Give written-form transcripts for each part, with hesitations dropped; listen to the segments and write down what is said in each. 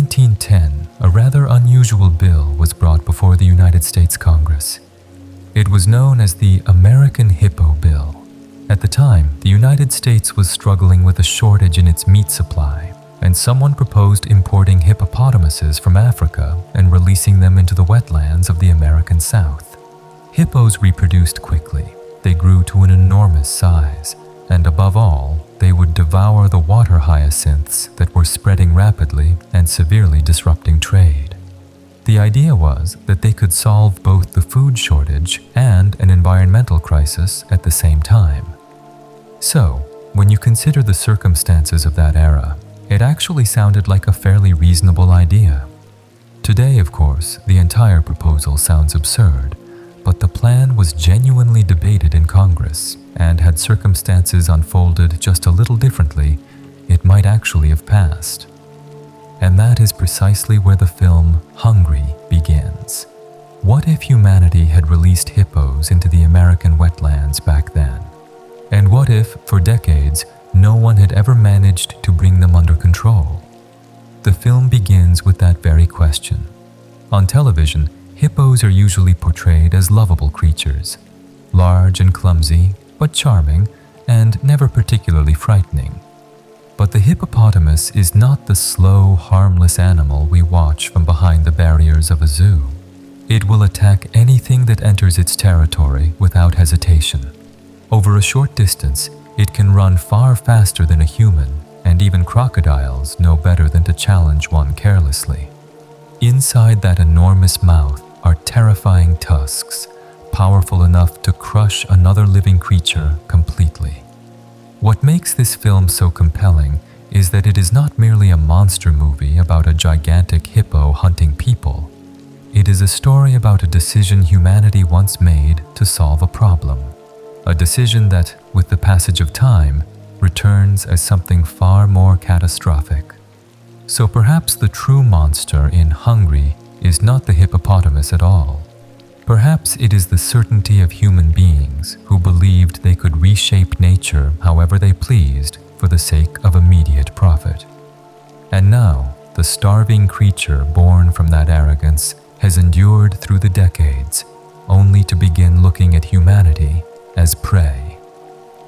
1910, a rather unusual bill was brought before the United States Congress. It was known as the American Hippo Bill. At the time, the United States was struggling with a shortage in its meat supply, and someone proposed importing hippopotamuses from Africa and releasing them into the wetlands of the American South. Hippos reproduced quickly. They grew to an enormous size, and above all, they would devour the water hyacinths that were spreading rapidly and severely disrupting trade. The idea was that they could solve both the food shortage and an environmental crisis at the same time. So, when you consider the circumstances of that era, it actually sounded like a fairly reasonable idea. Today, of course, the entire proposal sounds absurd, but the plan was genuinely debated in Congress, and had circumstances unfolded just a little differently, it might actually have passed. And that is precisely where the film Hungry begins. What if humanity had released hippos into the American wetlands back then? And what if, for decades, no one had ever managed to bring them under control? The film begins with that very question. On television, hippos are usually portrayed as lovable creatures, large and clumsy, but charming, and never particularly frightening. But the hippopotamus is not the slow, harmless animal we watch from behind the barriers of a zoo. It will attack anything that enters its territory without hesitation. Over a short distance, it can run far faster than a human, and even crocodiles know better than to challenge one carelessly. Inside that enormous mouth are terrifying tusks, powerful enough to crush another living creature completely. What makes this film so compelling is that it is not merely a monster movie about a gigantic hippo hunting people. It is a story about a decision humanity once made to solve a problem. A decision that, with the passage of time, returns as something far more catastrophic. So perhaps the true monster in Hungry is not the hippopotamus at all. Perhaps it is the certainty of human beings who believed they could reshape nature however they pleased for the sake of immediate profit. And now, the starving creature born from that arrogance has endured through the decades, only to begin looking at humanity as prey.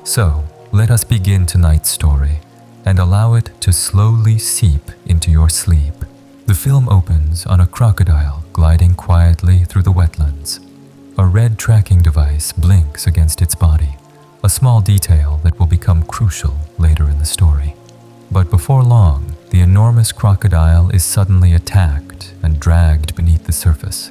So, let us begin tonight's story and allow it to slowly seep into your sleep. The film opens on a crocodile gliding quietly through the wetlands. A red tracking device blinks against its body, a small detail that will become crucial later in the story. But before long, the enormous crocodile is suddenly attacked and dragged beneath the surface.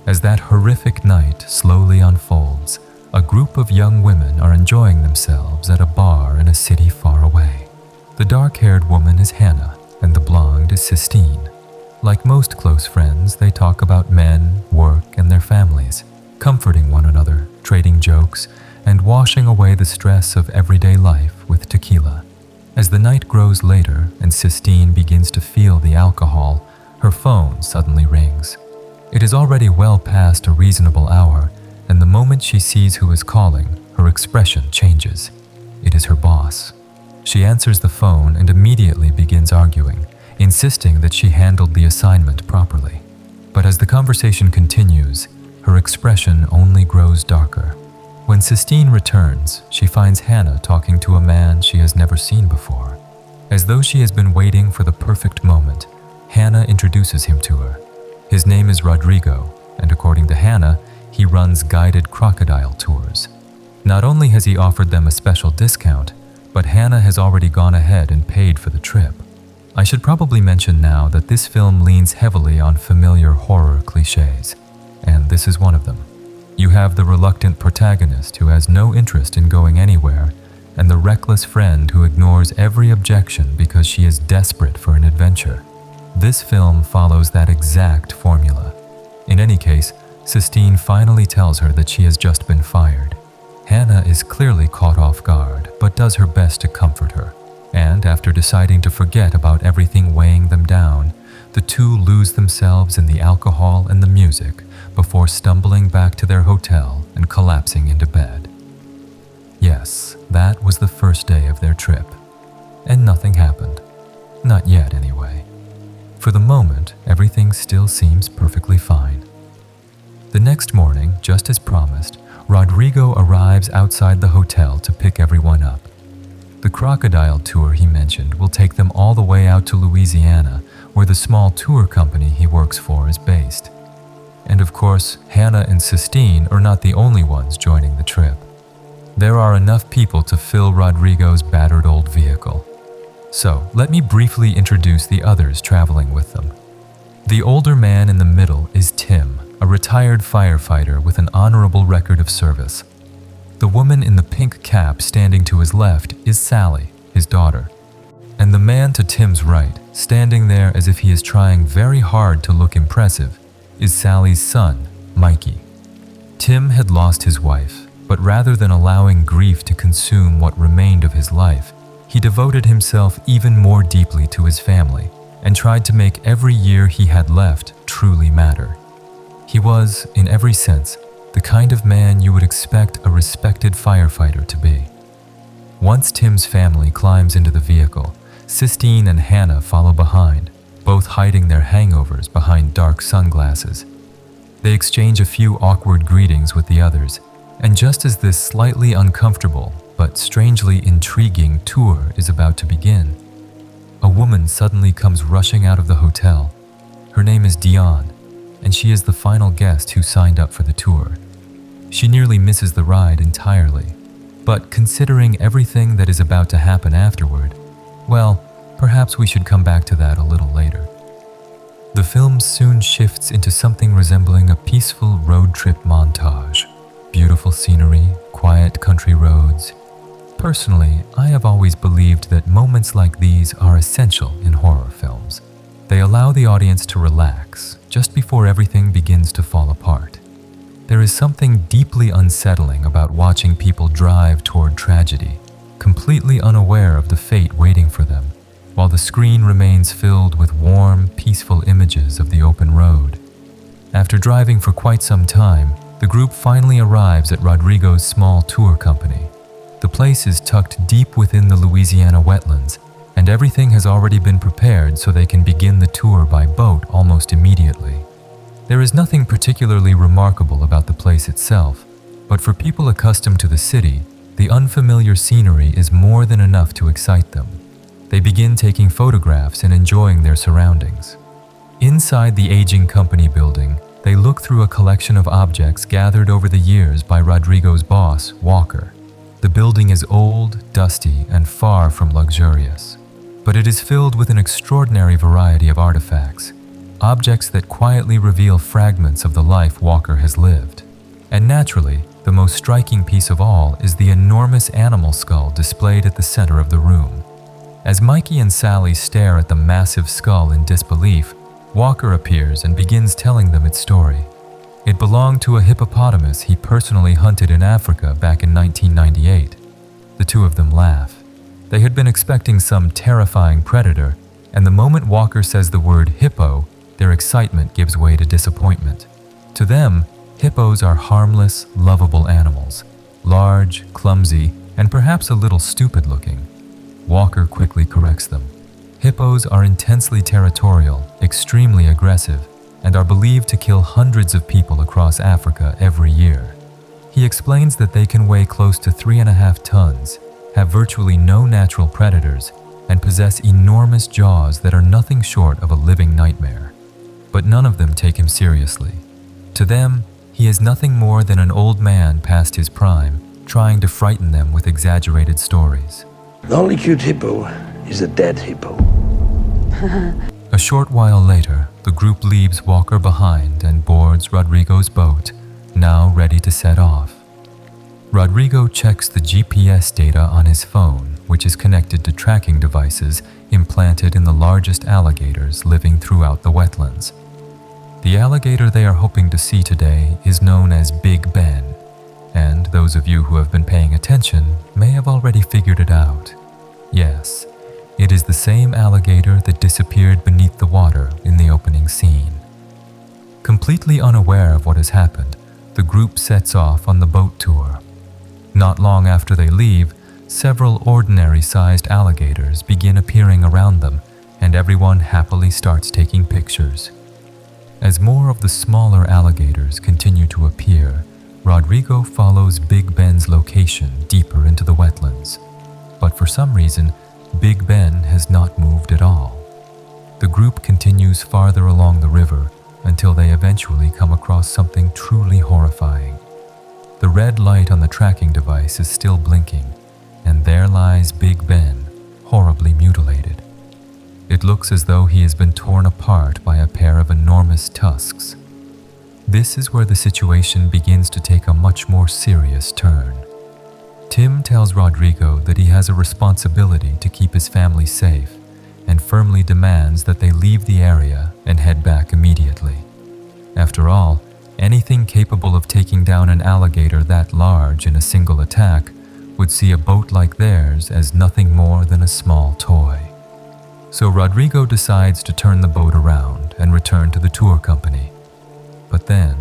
As that horrific night slowly unfolds, a group of young women are enjoying themselves at a bar in a city far away. The dark-haired woman is Hannah, and the blonde is Sistine. Like most close friends, they talk about men, work, and their families, comforting one another, trading jokes, and washing away the stress of everyday life with tequila. As the night grows later and Sistine begins to feel the alcohol, her phone suddenly rings. It is already well past a reasonable hour, and the moment she sees who is calling, her expression changes. It is her boss. She answers the phone and immediately begins arguing, insisting that she handled the assignment properly. But as the conversation continues, her expression only grows darker. When Sistine returns, she finds Hannah talking to a man she has never seen before. As though she has been waiting for the perfect moment, Hannah introduces him to her. His name is Rodrigo, and according to Hannah, he runs guided crocodile tours. Not only has he offered them a special discount, but Hannah has already gone ahead and paid for the trip. I should probably mention now that this film leans heavily on familiar horror cliches, and this is one of them. You have the reluctant protagonist who has no interest in going anywhere, and the reckless friend who ignores every objection because she is desperate for an adventure. This film follows that exact formula. In any case, Sistine finally tells her that she has just been fired. Hannah is clearly caught off guard, but does her best to comfort her. And after deciding to forget about everything weighing them down, the two lose themselves in the alcohol and the music before stumbling back to their hotel and collapsing into bed. Yes, that was the first day of their trip. And nothing happened. yet anyway. For the moment, everything still seems perfectly fine. The next morning, just as promised, Rodrigo arrives outside the hotel to pick everyone up. The crocodile tour he mentioned will take them all the way out to Louisiana, where the small tour company he works for is based. And of course, Hannah and Sistine are not the only ones joining the trip. There are enough people to fill Rodrigo's battered old vehicle. So, let me briefly introduce the others traveling with them. The older man in the middle is Tim, a retired firefighter with an honorable record of service. The woman in the pink cap standing to his left is Sally, his daughter. And the man to Tim's right, standing there as if he is trying very hard to look impressive, is Sally's son, Mikey. Tim had lost his wife, but rather than allowing grief to consume what remained of his life, he devoted himself even more deeply to his family and tried to make every year he had left truly matter. He was, in every sense, the kind of man you would expect a respected firefighter to be. Once Tim's family climbs into the vehicle, Sistine and Hannah follow behind, both hiding their hangovers behind dark sunglasses. They exchange a few awkward greetings with the others, and just as this slightly uncomfortable but strangely intriguing tour is about to begin, a woman suddenly comes rushing out of the hotel. Her name is Dion, and she is the final guest who signed up for the tour. She nearly misses the ride entirely, but considering everything that is about to happen afterward, well, perhaps we should come back to that a little later. The film soon shifts into something resembling a peaceful road trip montage. Beautiful scenery, quiet country roads. Personally, I have always believed that moments like these are essential in horror films. They allow the audience to relax just before everything begins to fall apart. There is something deeply unsettling about watching people drive toward tragedy, completely unaware of the fate waiting for them, while the screen remains filled with warm, peaceful images of the open road. After driving for quite some time, the group finally arrives at Rodrigo's small tour company. The place is tucked deep within the Louisiana wetlands, and everything has already been prepared so they can begin the tour by boat almost immediately. There is nothing particularly remarkable about the place itself, but for people accustomed to the city, the unfamiliar scenery is more than enough to excite them. They begin taking photographs and enjoying their surroundings. Inside the aging company building, they look through a collection of objects gathered over the years by Rodrigo's boss, Walker. The building is old, dusty, and far from luxurious, but it is filled with an extraordinary variety of artifacts, objects that quietly reveal fragments of the life Walker has lived. And naturally, the most striking piece of all is the enormous animal skull displayed at the center of the room. As Mikey and Sally stare at the massive skull in disbelief, Walker appears and begins telling them its story. It belonged to a hippopotamus he personally hunted in Africa back in 1998. The two of them laugh. They had been expecting some terrifying predator, and the moment Walker says the word hippo, their excitement gives way to disappointment. To them, hippos are harmless, lovable animals, large, clumsy, and perhaps a little stupid-looking. Walker quickly corrects them. Hippos are intensely territorial, extremely aggressive, and are believed to kill hundreds of people across Africa every year. He explains that they can weigh close to 3.5 tons, have virtually no natural predators, and possess enormous jaws that are nothing short of a living nightmare. But none of them take him seriously. To them, he is nothing more than an old man past his prime, trying to frighten them with exaggerated stories. The only cute hippo is a dead hippo. A short while later, the group leaves Walker behind and boards Rodrigo's boat, now ready to set off. Rodrigo checks the GPS data on his phone, which is connected to tracking devices implanted in the largest alligators living throughout the wetlands. The alligator they are hoping to see today is known as Big Ben, and those of you who have been paying attention may have already figured it out. Yes, it is the same alligator that disappeared beneath the water in the opening scene. Completely unaware of what has happened, the group sets off on the boat tour. Not long after they leave, several ordinary-sized alligators begin appearing around them and and everyone happily starts taking pictures. As more of the smaller alligators continue to appear, Rodrigo follows Big Ben's location deeper into the wetlands. But for some reason, Big Ben has not moved at all. The group continues farther along the river until they eventually come across something truly horrifying. The red light on the tracking device is still blinking, and there lies Big Ben, horribly mutilated. It looks as though he has been torn apart by a pair of enormous tusks. This is where the situation begins to take a much more serious turn. Tim tells Rodrigo that he has a responsibility to keep his family safe and firmly demands that they leave the area and head back immediately. After all, anything capable of taking down an alligator that large in a single attack would see a boat like theirs as nothing more than a small toy. So Rodrigo decides to turn the boat around and return to the tour company. But then...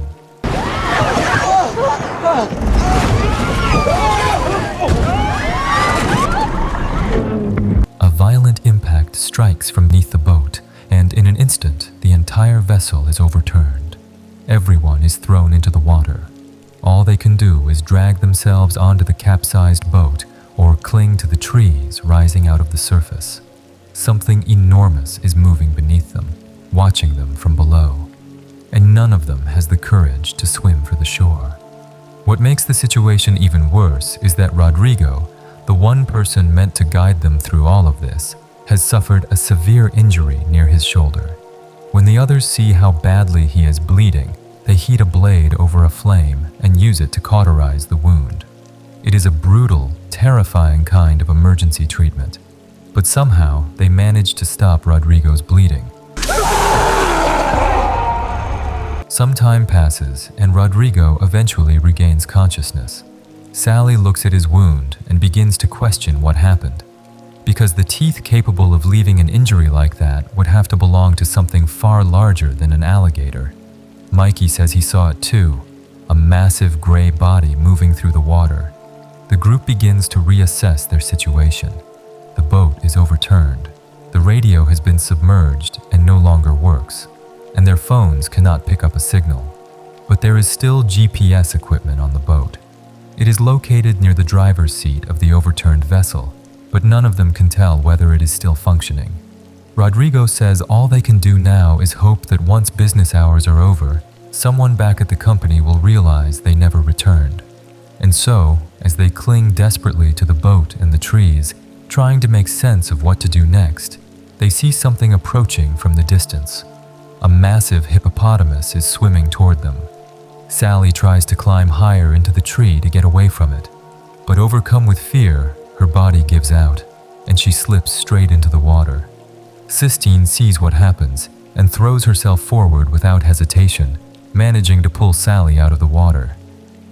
a violent impact strikes from beneath the boat, and in an instant, the entire vessel is overturned. Everyone is thrown into the water. All they can do is drag themselves onto the capsized boat or cling to the trees rising out of the surface. Something enormous is moving beneath them, watching them from below, and none of them has the courage to swim for the shore. What makes the situation even worse is that Rodrigo, the one person meant to guide them through all of this, has suffered a severe injury near his shoulder. When the others see how badly he is bleeding, they heat a blade over a flame and use it to cauterize the wound. It is a brutal, terrifying kind of emergency treatment, but somehow they manage to stop Rodrigo's bleeding. Some time passes, and Rodrigo eventually regains consciousness. Sally looks at his wound and begins to question what happened, because the teeth capable of leaving an injury like that would have to belong to something far larger than an alligator. Mikey says he saw it too, a massive gray body moving through the water. The group begins to reassess their situation. The boat is overturned, the radio has been submerged and no longer works, and their phones cannot pick up a signal. But there is still GPS equipment on the boat. It is located near the driver's seat of the overturned vessel, but none of them can tell whether it is still functioning. Rodrigo says all they can do now is hope that once business hours are over, someone back at the company will realize they never returned. And so, as they cling desperately to the boat and the trees, trying to make sense of what to do next, they see something approaching from the distance. A massive hippopotamus is swimming toward them. Sally tries to climb higher into the tree to get away from it, but overcome with fear, her body gives out, and she slips straight into the water. Sistine sees what happens and throws herself forward without hesitation, managing to pull Sally out of the water.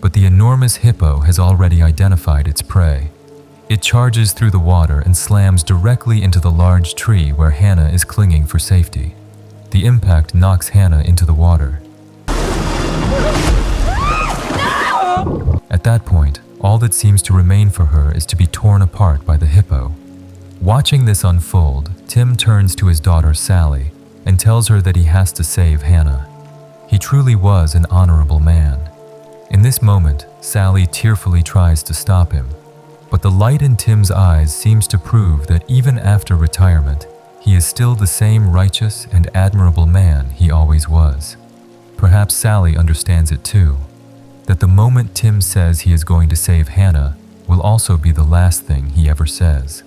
But the enormous hippo has already identified its prey. It charges through the water and slams directly into the large tree where Hannah is clinging for safety. The impact knocks Hannah into the water. At that point, all that seems to remain for her is to be torn apart by the hippo. Watching this unfold, Tim turns to his daughter Sally and tells her that he has to save Hannah. He truly was an honorable man. In this moment, Sally tearfully tries to stop him, but the light in Tim's eyes seems to prove that even after retirement, he is still the same righteous and admirable man he always was. Perhaps Sally understands it too, that the moment Tim says he is going to save Hannah will also be the last thing he ever says.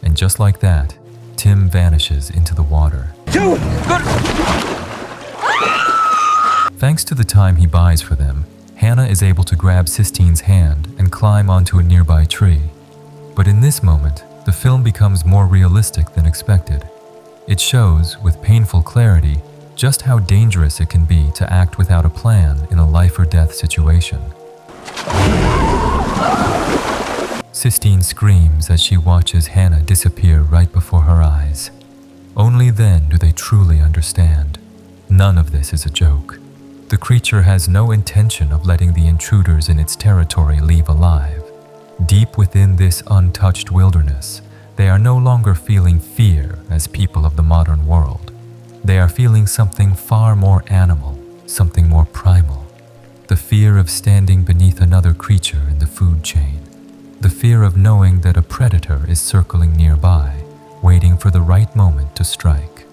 And just like that, Tim vanishes into the water. Thanks to the time he buys for them, Hannah is able to grab Sistine's hand and climb onto a nearby tree. But in this moment, the film becomes more realistic than expected. It shows, with painful clarity, just how dangerous it can be to act without a plan in a life-or-death situation. Sistine screams as she watches Hannah disappear right before her eyes. Only then do they truly understand. None of this is a joke. The creature has no intention of letting the intruders in its territory leave alive. Deep within this untouched wilderness, They are no longer feeling fear as people of the modern world. They are feeling something far more animal, something more primal. The fear of standing beneath another creature in the food chain. The fear of knowing that a predator is circling nearby, waiting for the right moment to strike.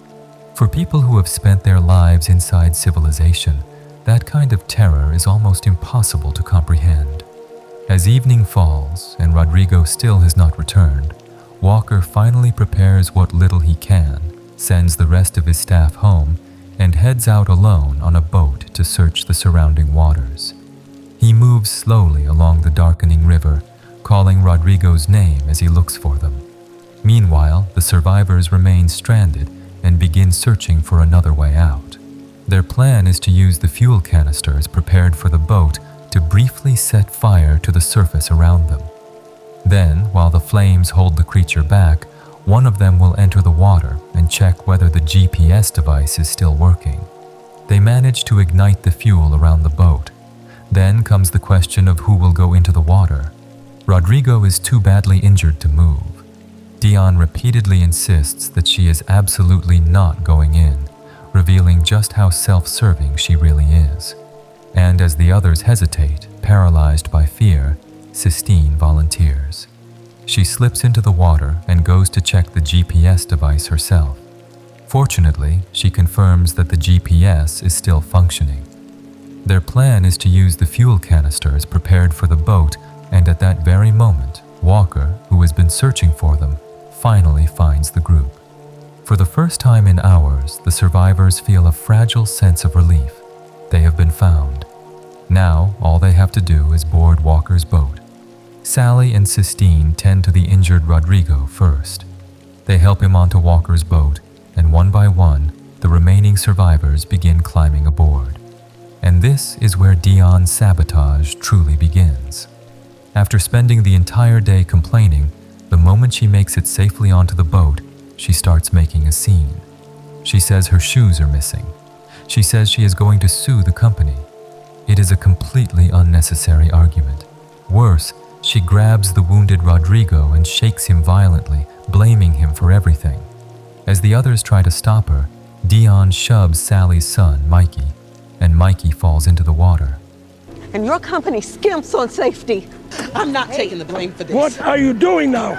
For people who have spent their lives inside civilization, that kind of terror is almost impossible to comprehend. As evening falls and Rodrigo still has not returned, Walker finally prepares what little he can, sends the rest of his staff home, and heads out alone on a boat to search the surrounding waters. He moves slowly along the darkening river, calling Rodrigo's name as he looks for them. Meanwhile, the survivors remain stranded and begin searching for another way out. Their plan is to use the fuel canisters prepared for the boat to briefly set fire to the surface around them. Then, while the flames hold the creature back, one of them will enter the water and check whether the GPS device is still working. They manage to ignite the fuel around the boat. Then comes the question of who will go into the water. Rodrigo is too badly injured to move. Dion repeatedly insists that she is absolutely not going in, revealing just how self-serving she really is. And as the others hesitate, paralyzed by fear, Sistine volunteers. She slips into the water and goes to check the GPS device herself. Fortunately, she confirms that the GPS is still functioning. Their plan is to use the fuel canisters prepared for the boat, and at that very moment, Walker, who has been searching for them, finally finds the group. For the first time in hours, the survivors feel a fragile sense of relief. They have been found. Now, all they have to do is board Walker's boat. Sally and Sistine tend to the injured Rodrigo first. They help him onto Walker's boat, and one by one, the remaining survivors begin climbing aboard. And this is where Dion's sabotage truly begins. After spending the entire day complaining, the moment she makes it safely onto the boat, she starts making a scene. She says her shoes are missing. She says she is going to sue the company. It is a completely unnecessary argument. Worse, she grabs the wounded Rodrigo and shakes him violently, blaming him for everything. As the others try to stop her, Dion shoves Sally's son, Mikey, and Mikey falls into the water. And your company skimps on safety. I'm not taking the blame for this. What are you doing now?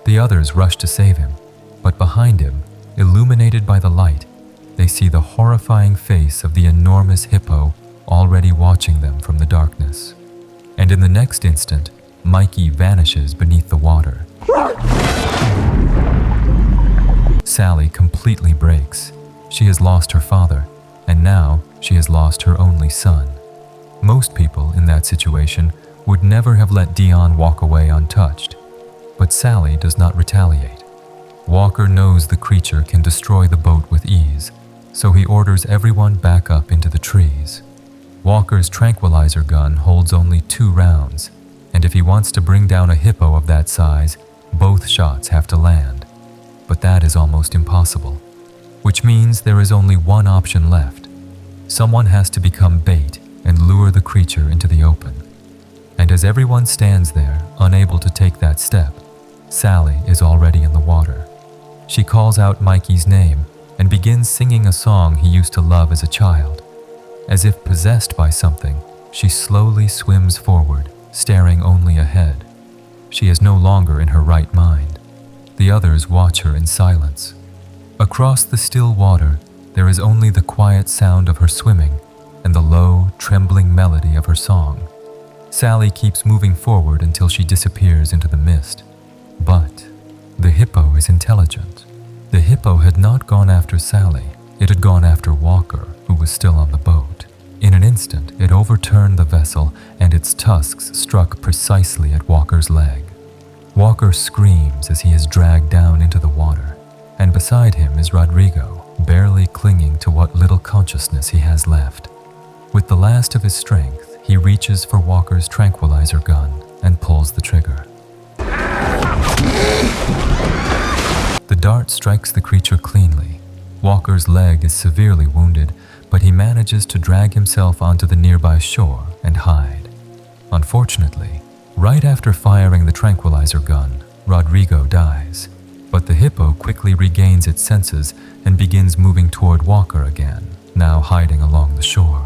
The others rush to save him, but behind him, illuminated by the light, they see the horrifying face of the enormous hippo already watching them from the darkness. And in the next instant, Mikey vanishes beneath the water. Sally completely breaks. She has lost her father, and now she has lost her only son. Most people in that situation would never have let Dion walk away untouched, but Sally does not retaliate. Walker knows the creature can destroy the boat with ease, so he orders everyone back up into the trees. Walker's tranquilizer gun holds only 2 rounds, and if he wants to bring down a hippo of that size, both shots have to land. But that is almost impossible, which means there is only one option left. Someone has to become bait and lure the creature into the open. And as everyone stands there, unable to take that step, Sally is already in the water. She calls out Mikey's name and begins singing a song he used to love as a child. As if possessed by something, she slowly swims forward, staring only ahead. She is no longer in her right mind. The others watch her in silence. Across the still water, there is only the quiet sound of her swimming and the low, trembling melody of her song. Sally keeps moving forward until she disappears into the mist. But the hippo is intelligent. The hippo had not gone after Sally. It had gone after Walker, who was still on the boat. In an instant, it overturned the vessel, and its tusks struck precisely at Walker's leg. Walker screams as he is dragged down into the water, and beside him is Rodrigo, barely clinging to what little consciousness he has left. With the last of his strength, he reaches for Walker's tranquilizer gun and pulls the trigger. The dart strikes the creature cleanly. Walker's leg is severely wounded, but he manages to drag himself onto the nearby shore and hide. Unfortunately, Right after firing the tranquilizer gun, Rodrigo dies, but the hippo quickly regains its senses and begins moving toward Walker again, now hiding along the shore.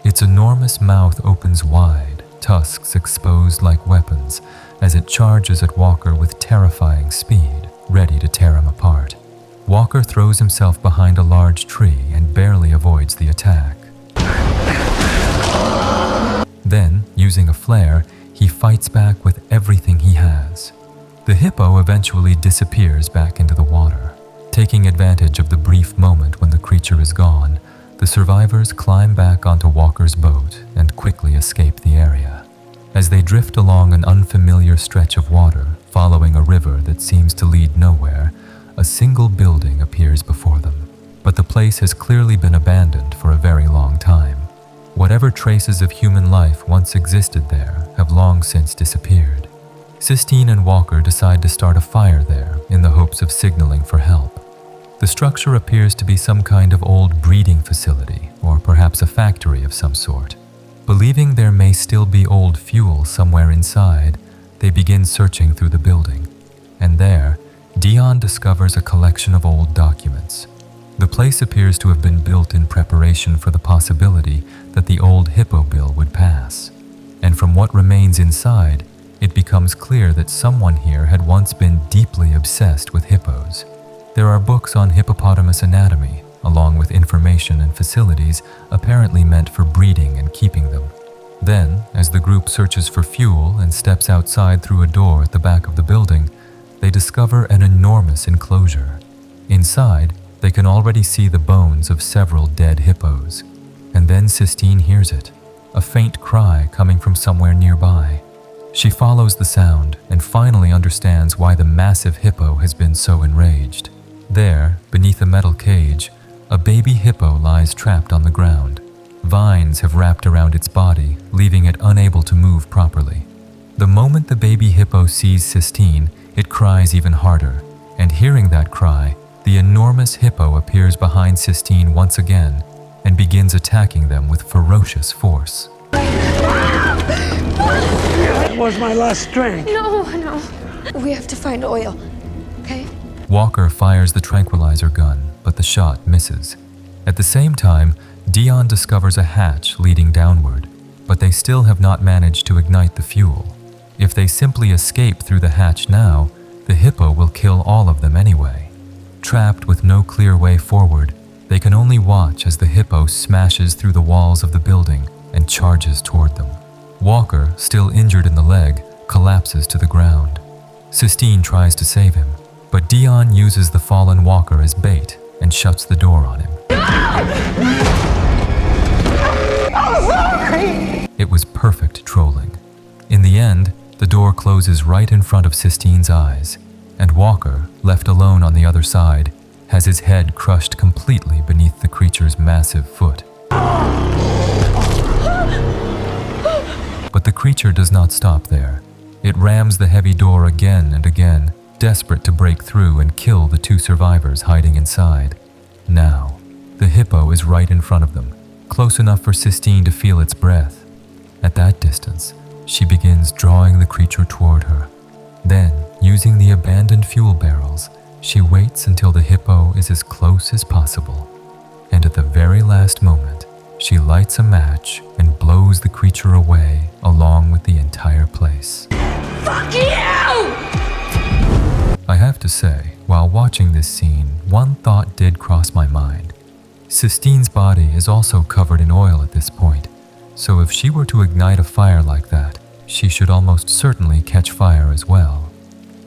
Its enormous mouth opens wide, tusks exposed like weapons, as it charges at Walker with terrifying speed, ready to tear him apart. Walker throws himself behind a large tree and barely avoids the attack. Then, using a flare, he fights back with everything he has. The hippo eventually disappears back into the water. Taking advantage of the brief moment when the creature is gone, the survivors climb back onto Walker's boat and quickly escape the area. As they drift along an unfamiliar stretch of water, following a river that seems to lead nowhere, a single building appears before them. But the place has clearly been abandoned for a very long time. Whatever traces of human life once existed there have long since disappeared. Sistine and Walker decide to start a fire there in the hopes of signaling for help. The structure appears to be some kind of old breeding facility, or perhaps a factory of some sort. Believing there may still be old fuel somewhere inside, they begin searching through the building. And there, Dion discovers a collection of old documents. The place appears to have been built in preparation for the possibility that the old hippo bill would pass. And from what remains inside, it becomes clear that someone here had once been deeply obsessed with hippos. There are books on hippopotamus anatomy, along with information and facilities apparently meant for breeding and keeping them. Then, as the group searches for fuel and steps outside through a door at the back of the building, they discover an enormous enclosure. Inside, they can already see the bones of several dead hippos. And then Sistine hears it, a faint cry coming from somewhere nearby. She follows the sound and finally understands why the massive hippo has been so enraged. There, beneath a metal cage, a baby hippo lies trapped on the ground. Vines have wrapped around its body, leaving it unable to move properly. The moment the baby hippo sees Sistine, it cries even harder, and hearing that cry, the enormous hippo appears behind Sistine once again and begins attacking them with ferocious force. That was my last strength. No. We have to find oil, okay? Walker fires the tranquilizer gun, but the shot misses. At the same time, Dion discovers a hatch leading downward, but they still have not managed to ignite the fuel. If they simply escape through the hatch now, the hippo will kill all of them anyway. Trapped with no clear way forward, they can only watch as the hippo smashes through the walls of the building and charges toward them. Walker, still injured in the leg, collapses to the ground. Sistine tries to save him, but Dion uses the fallen Walker as bait and shuts the door on him. It was perfect trolling. In the end, the door closes right in front of Sistine's eyes, and Walker, left alone on the other side, has his head crushed completely beneath the creature's massive foot. But the creature does not stop there. It rams the heavy door again and again, desperate to break through and kill the two survivors hiding inside. Now, the hippo is right in front of them, close enough for Sistine to feel its breath. At that distance, she begins drawing the creature toward her. Then, using the abandoned fuel barrels, she waits until the hippo is as close as possible. And at the very last moment, she lights a match and blows the creature away along with the entire place. Fuck you! I have to say, while watching this scene, one thought did cross my mind. Sistine's body is also covered in oil at this point, so if she were to ignite a fire like that, she should almost certainly catch fire as well.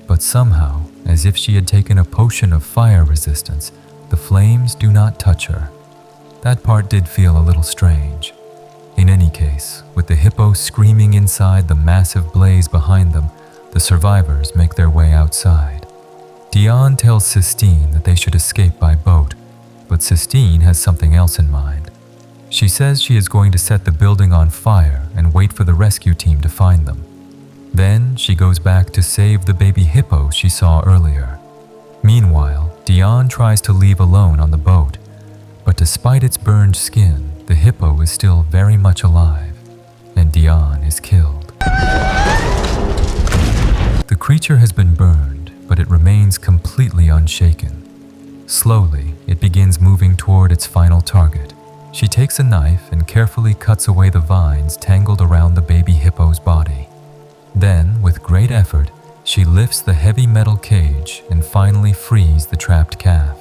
But somehow, as if she had taken a potion of fire resistance, the flames do not touch her. That part did feel a little strange. In any case, with the hippo screaming inside the massive blaze behind them, the survivors make their way outside. Dion tells Sistine that they should escape by boat, but Sistine has something else in mind. She says she is going to set the building on fire and wait for the rescue team to find them. Then she goes back to save the baby hippo she saw earlier. Meanwhile, Dion tries to leave alone on the boat, but despite its burned skin, the hippo is still very much alive, and Dion is killed. The creature has been burned, but it remains completely unshaken. Slowly, it begins moving toward its final target. She takes a knife and carefully cuts away the vines tangled around the baby hippo's body. Then, with great effort, she lifts the heavy metal cage and finally frees the trapped calf.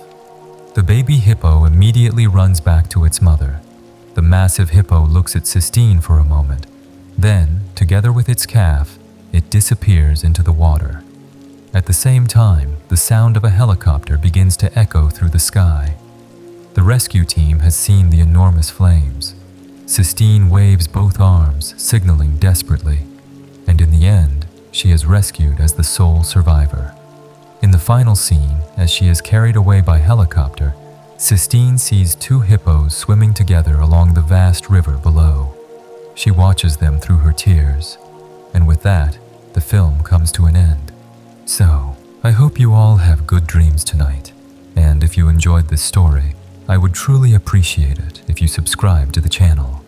The baby hippo immediately runs back to its mother. The massive hippo looks at Sistine for a moment. Then, together with its calf, it disappears into the water. At the same time, the sound of a helicopter begins to echo through the sky. The rescue team has seen the enormous flames. Sistine waves both arms, signaling desperately, and in the end, she is rescued as the sole survivor. In the final scene, as she is carried away by helicopter, Sistine sees two hippos swimming together along the vast river below. She watches them through her tears, and with that, the film comes to an end. So, I hope you all have good dreams tonight, and if you enjoyed this story, I would truly appreciate it if you subscribe to the channel.